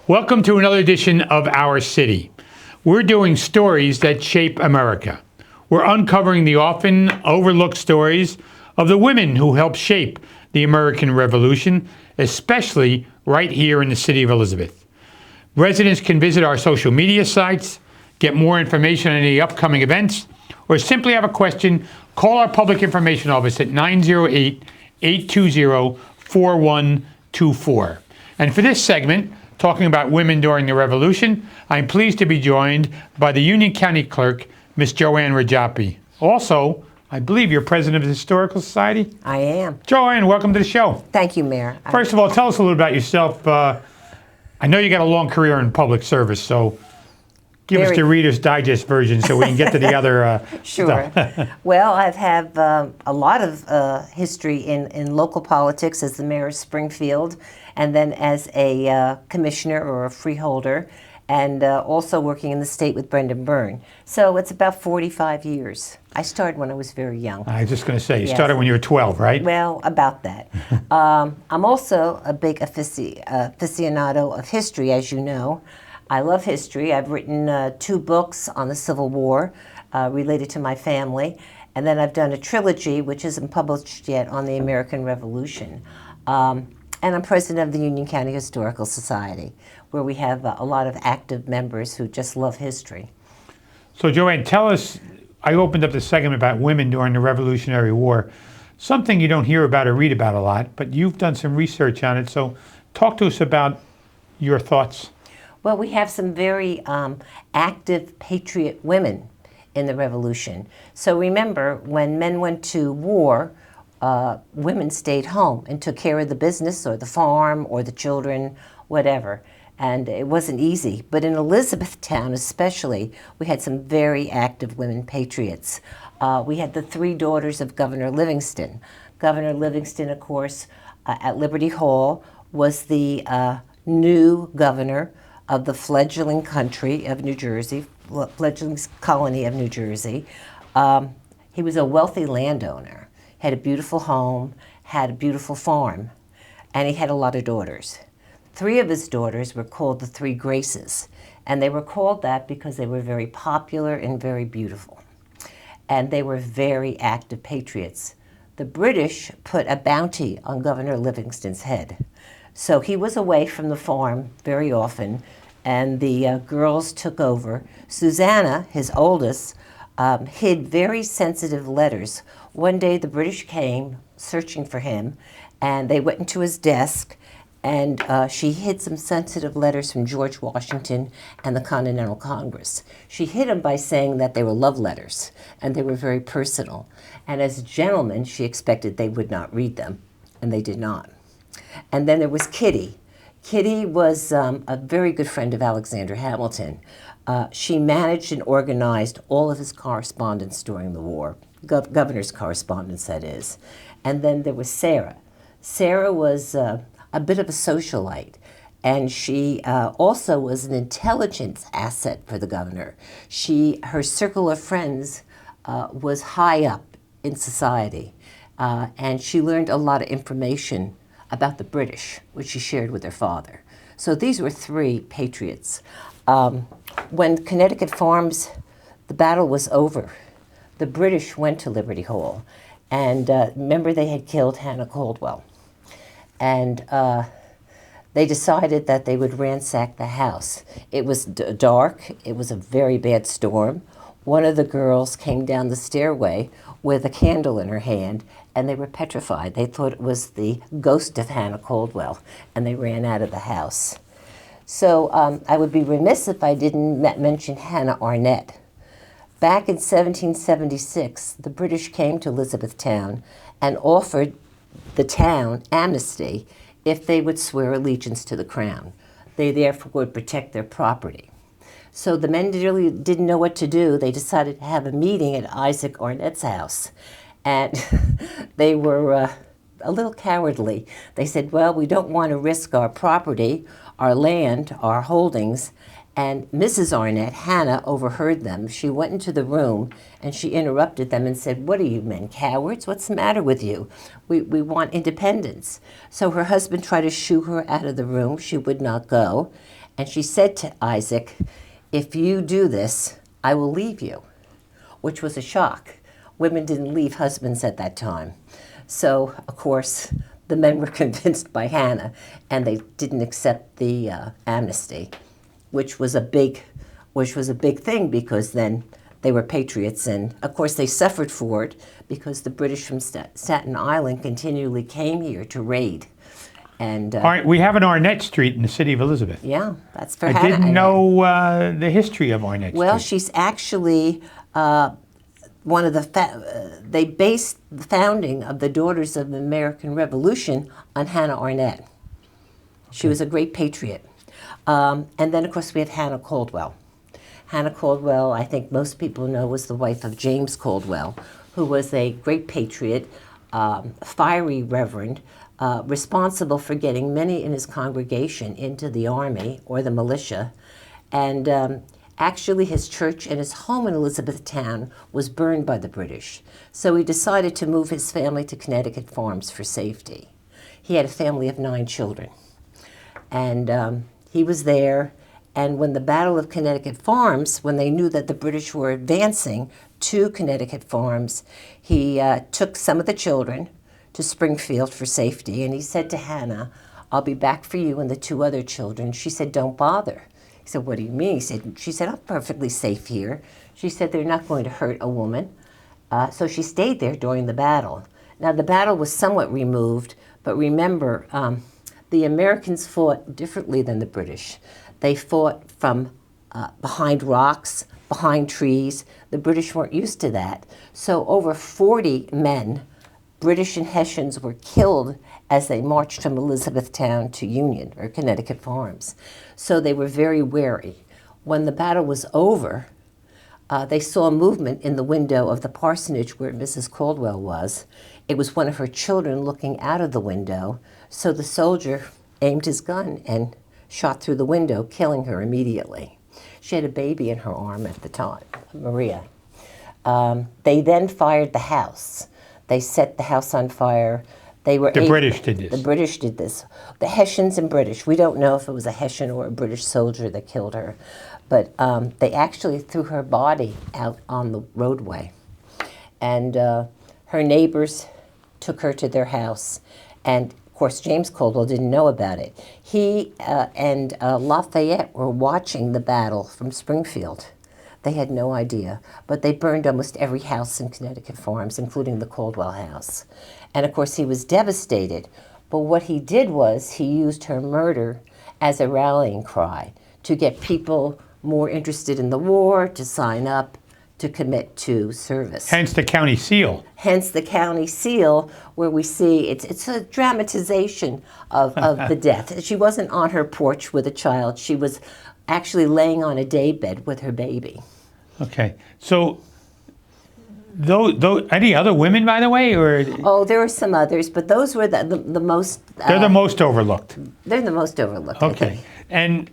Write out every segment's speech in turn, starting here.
Welcome to another edition of Our City. We're doing stories that shape America. We're uncovering the often overlooked stories of the women who helped shape the American Revolution, especially right here in the city of Elizabeth. Residents can visit our social media sites, get more information on any upcoming events, or simply have a question, call our public information office at 908-820-4124. And for this segment, talking about women during the Revolution, I'm pleased to be joined by the Union County Clerk, Miss Joanne Rajappi. Also, I believe you're president of the Historical Society? I am. Joanne, welcome to the show. Thank you, Mayor. First of all, tell us a little about yourself. I know you got a long career in public service, so give us the Reader's Digest version so we can get to the other Sure. Well, I've had a lot of history in local politics as the mayor of Springfield, and then as a commissioner or a freeholder, and also working in the state with Brendan Byrne. So it's about 45 years. I started when I was very young. I was just going to say, you started when you were 12, right? Well, about that. I'm also a big aficionado of history, as you know. I love history. I've written 2 books on the Civil War related to my family, and then I've done a trilogy, which isn't published yet, on the American Revolution. And I'm president of the Union County Historical Society, where we have a lot of active members who just love history. So Joanne, tell us, I opened up the segment about women during the Revolutionary War, something you don't hear about or read about a lot, but you've done some research on it, so talk to us about your thoughts. Well, we have some very active patriot women in the Revolution. So remember, when men went to war, women stayed home and took care of the business or the farm or the children, whatever. And it wasn't easy. But in Elizabethtown especially, we had some very active women patriots. We had the 3 daughters of Governor Livingston. Governor Livingston, of course, at Liberty Hall, was the new governor of the fledgling country of New Jersey, fledgling colony of New Jersey. He was a wealthy landowner, had a beautiful home, had a beautiful farm, and he had a lot of daughters. 3 of his daughters were called the 3 Graces, and they were called that because they were very popular and very beautiful. And they were very active patriots. The British put a bounty on Governor Livingston's head. So he was away from the farm very often, and the girls took over. Susanna, his oldest, hid very sensitive letters. One day the British came searching for him, and they went into his desk, and she hid some sensitive letters from George Washington and the Continental Congress. She hid them by saying that they were love letters, and they were very personal. And as a gentleman, she expected they would not read them, and they did not. And then there was Kitty. Kitty was a very good friend of Alexander Hamilton. She managed and organized all of his correspondence during the war, governor's correspondence, that is. And then there was Sarah. Sarah was a bit of a socialite, and she also was an intelligence asset for the governor. Her circle of friends was high up in society, and she learned a lot of information about the British, which she shared with her father. So these were 3 patriots. When Connecticut Farms, the battle was over, the British went to Liberty Hall, and remember they had killed Hannah Caldwell. And they decided that they would ransack the house. It was dark, it was a very bad storm. One of the girls came down the stairway with a candle in her hand, and they were petrified. They thought it was the ghost of Hannah Caldwell, and they ran out of the house. So I would be remiss if I didn't mention Hannah Arnett. Back in 1776, the British came to Elizabethtown and offered the town amnesty if they would swear allegiance to the crown. They therefore would protect their property. So the men really didn't know what to do. They decided to have a meeting at Isaac Arnett's house. And they were a little cowardly. They said, well, we don't want to risk our property, our land, our holdings. And Mrs. Arnett, Hannah, overheard them. She went into the room and she interrupted them and said, what are you men, cowards? What's the matter with you? We want independence. So her husband tried to shoo her out of the room. She would not go. And she said to Isaac, "If you do this, I will leave you," which was a shock. Women didn't leave husbands at that time. So, of course, the men were convinced by Hannah, and they didn't accept the amnesty, which was a big thing, because then they were patriots, and of course they suffered for it because the British from Staten Island continually came here to raid. And All right, we have an Arnett Street in the city of Elizabeth. yeah, that's for I Hannah. didn't know the history of Arnett Well, Street. she's actually one of the, they based the founding of the Daughters of the American Revolution on Hannah Arnett. She was a great patriot. And then, of course, we have Hannah Caldwell. Hannah Caldwell, I think most people know, was the wife of James Caldwell, who was a great patriot, fiery reverend, responsible for getting many in his congregation into the army or the militia. And actually, his church and his home in Elizabethtown was burned by the British. So he decided to move his family to Connecticut Farms for safety. He had a family of 9 children. And he was there. And when the Battle of Connecticut Farms, when they knew that the British were advancing to Connecticut Farms, he took some of the children to Springfield for safety. And he said to Hannah, "I'll be back for you and the 2 other children." She said, "Don't bother." He said, "What do you mean?" She said, "I'm perfectly safe here." She said, "They're not going to hurt a woman." So she stayed there during the battle. Now, the battle was somewhat removed, but remember, the Americans fought differently than the British. They fought from behind rocks, behind trees. The British weren't used to that. So over 40 men, British and Hessians, were killed as they marched from Elizabethtown to Union, or Connecticut Farms. So they were very wary. When the battle was over, they saw a movement in the window of the parsonage where Mrs. Caldwell was. It was one of her children looking out of the window. So the soldier aimed his gun and shot through the window, killing her immediately. She had a baby in her arm at the time, Maria. They then fired the house. They set the house on fire. The British did this. The British did this. The Hessians and British. We don't know if it was a Hessian or a British soldier that killed her, but they actually threw her body out on the roadway. And her neighbors took her to their house. And of course, James Caldwell didn't know about it. He and Lafayette were watching the battle from Springfield. They had no idea, but they burned almost every house in Connecticut Farms, including the Caldwell house. And of course, he was devastated. But what he did was he used her murder as a rallying cry to get people more interested in the war, to sign up, to commit to service. Hence the county seal. Hence the county seal, where we see it's a dramatization of the death. She wasn't on her porch with a child. She was actually laying on a daybed with her baby. Okay. So, any other women, by the way? Or Oh, there were some others, but those were the most... they're the most overlooked. They're the most overlooked, I Okay. think. And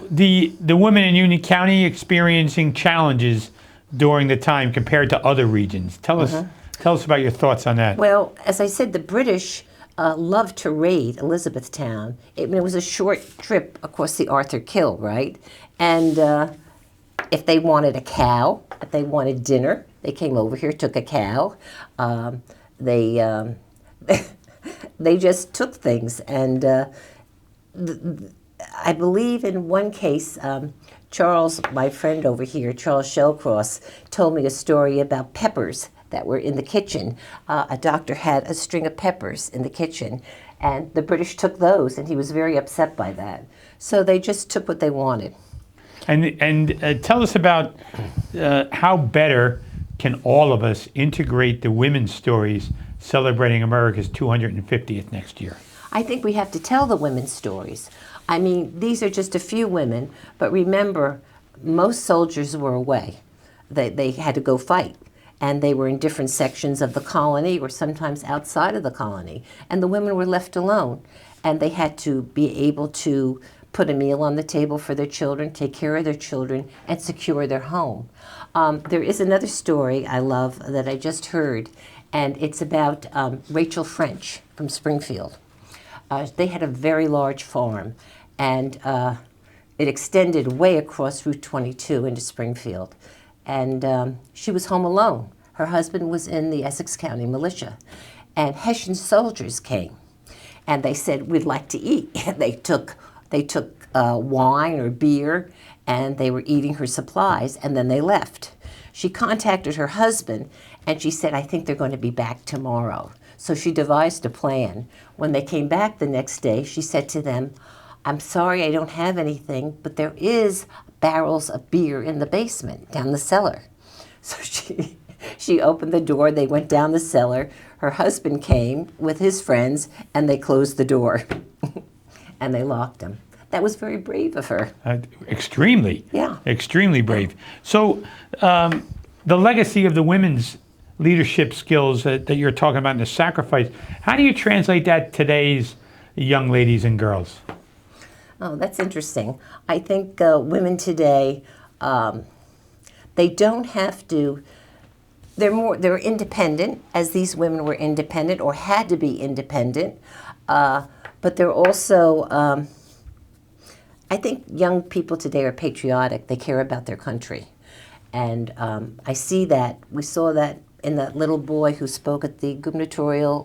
the women in Union County experiencing challenges during the time compared to other regions. Tell us about your thoughts on that. Well, as I said, the British loved to raid Elizabethtown. It was a short trip across the Arthur Kill, right? And if they wanted a cow, if they wanted dinner, they came over here, took a cow. They just took things. And I believe in one case, Charles, my friend over here, Charles Shellcross, told me a story about peppers that were in the kitchen. A doctor had a string of peppers in the kitchen, and the British took those, and he was very upset by that. So they just took what they wanted. And tell us about how better can all of us integrate the women's stories celebrating America's 250th next year? I think we have to tell the women's stories. I mean, these are just a few women, but remember, most soldiers were away. They had to go fight, and they were in different sections of the colony or sometimes outside of the colony, and the women were left alone, and they had to be able to put a meal on the table for their children, take care of their children, and secure their home. There is another story I love that I just heard, and it's about Rachel French from Springfield. They had a very large farm, and it extended way across Route 22 into Springfield. And she was home alone. Her husband was in the Essex County Militia. And Hessian soldiers came. And they said, we'd like to eat. They took wine or beer, and they were eating her supplies, and then they left. She contacted her husband, and she said, I think they're going to be back tomorrow. So she devised a plan. When they came back the next day, she said to them, I'm sorry I don't have anything, but there is barrels of beer in the basement, down the cellar. So she opened the door, they went down the cellar, her husband came with his friends, and they closed the door. And they locked him. That was very brave of her. Extremely. Yeah. Extremely brave. So the legacy of the women's leadership skills that you're talking about and the sacrifice, how do you translate that to today's young ladies and girls? Oh, that's interesting. I think women today, they don't have to, they're independent, as these women were independent or had to be independent, but they're also, I think young people today are patriotic. They care about their country. And I see that, we saw that in that little boy who spoke at the gubernatorial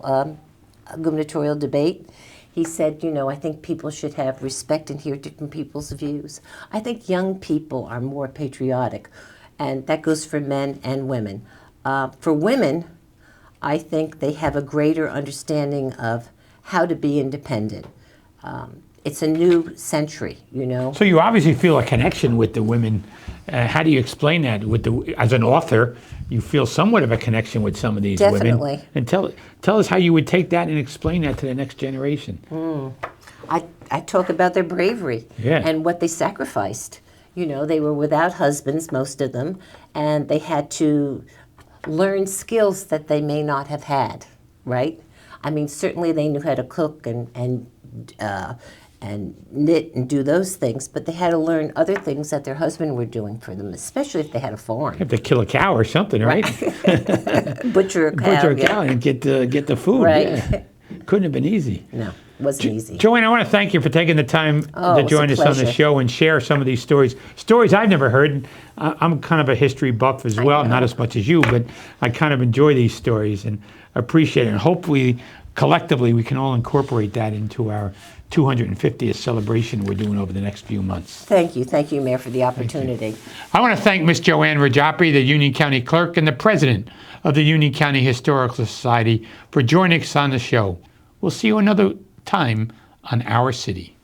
debate. He said, you know, I think people should have respect and hear different people's views. I think young people are more patriotic, and that goes for men and women. For women, I think they have a greater understanding of how to be independent. It's a new century, you know. So you obviously feel a connection with the women. How do you explain that? As an author, you feel somewhat of a connection with some of these Definitely. women. And tell us how you would take that and explain that to the next generation. I talk about their bravery Yeah. and what they sacrificed. You know, they were without husbands, most of them, and they had to learn skills that they may not have had, right? I mean, certainly they knew how to cook and knit and do those things, but they had to learn other things that their husband were doing for them, especially if they had a farm. You have to kill a cow or something, right? Butcher a cow. Butcher a cow and get the food. Right. Yeah. Couldn't have been easy. No, it wasn't easy. Joanne, I want to thank you for taking the time to it's join a us on the pleasure. show and share some of these stories. Stories I've never heard. I'm kind of a history buff as well, not as much as you, but I kind of enjoy these stories and appreciate it. And hopefully, collectively, we can all incorporate that into our 250th celebration we're doing over the next few months. Thank you, Mayor, for the opportunity. I want to thank Ms. Joanne Rajappi, the Union County Clerk and the President of the Union County Historical Society, for joining us on the show. We'll see you another time on Our City.